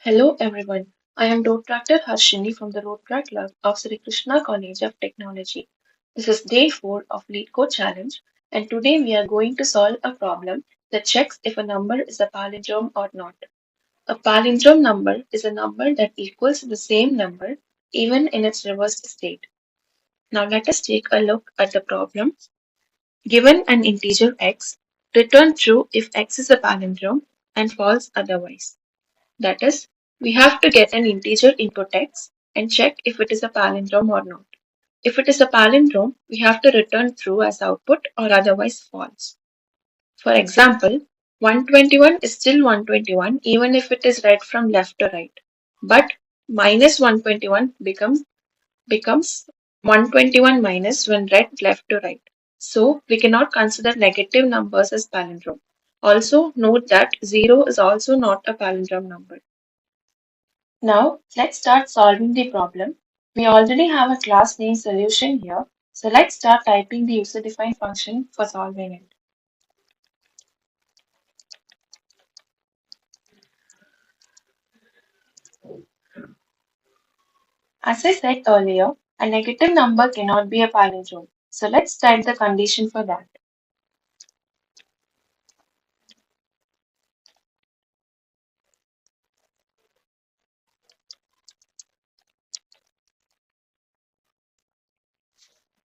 Hello everyone. I am Rotaract Harshini from the Rotaract Club of Sri Krishna College of Technology. This is day 4 of LeetCode challenge, and today we are going to solve a problem that checks if a number is a palindrome or not. A palindrome number is a number that equals the same number even in its reversed state. Now let us take a look at the problem. Given an integer x, return true if x is a palindrome and false otherwise. That is, we have to get an integer input x and check if it is a palindrome or not. If it is a palindrome, we have to return true as output or otherwise false. For example, 121 is still 121 even if it is read from left to right. But minus 121 becomes 121 minus when read left to right. So we cannot consider negative numbers as palindrome. Also note that 0 is also not a palindrome number. Now, let's start solving the problem. We already have a class name solution here, so let's start typing the user-defined function for solving it. As I said earlier, a negative number cannot be a palindrome. So let's type the condition for that.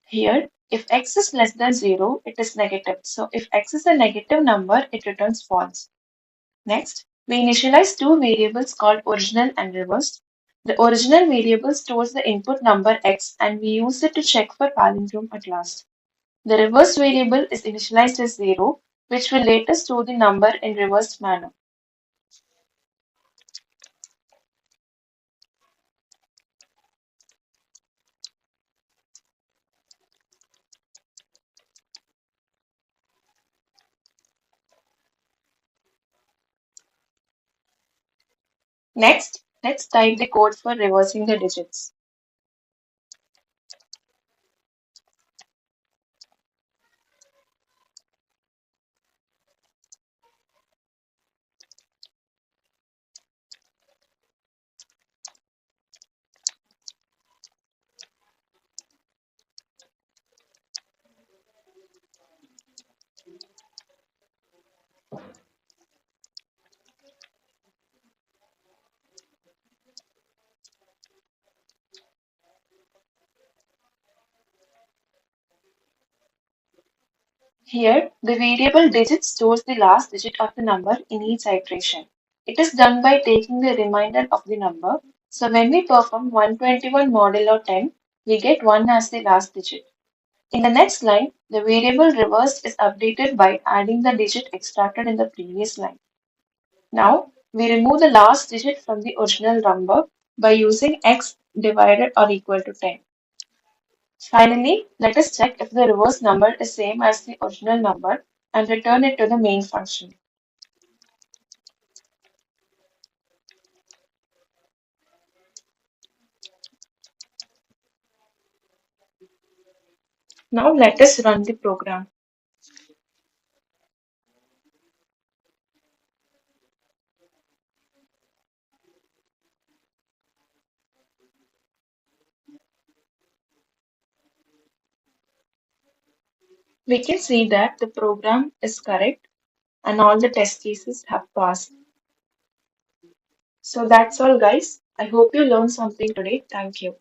Here, if x is less than 0, it is negative. So if x is a negative number, it returns false. Next, we initialize two variables called original and reversed. The original variable stores the input number x and we use it to check for palindrome at last. The reversed variable is initialized as 0, which will later store the number in reversed manner. Next, let's type the code for reversing the digits. Here, the variable digit stores the last digit of the number in each iteration. It is done by taking the remainder of the number. So when we perform 121 modulo 10, we get 1 as the last digit. In the next line, the variable reversed is updated by adding the digit extracted in the previous line. Now, we remove the last digit from the original number by using x divided or equal to 10. Finally, let us check if the reverse number is same as the original number and return it to the main function. Now let us run the program. We can see that the program is correct and all the test cases have passed. So that's all guys. I hope you learned something today. Thank you.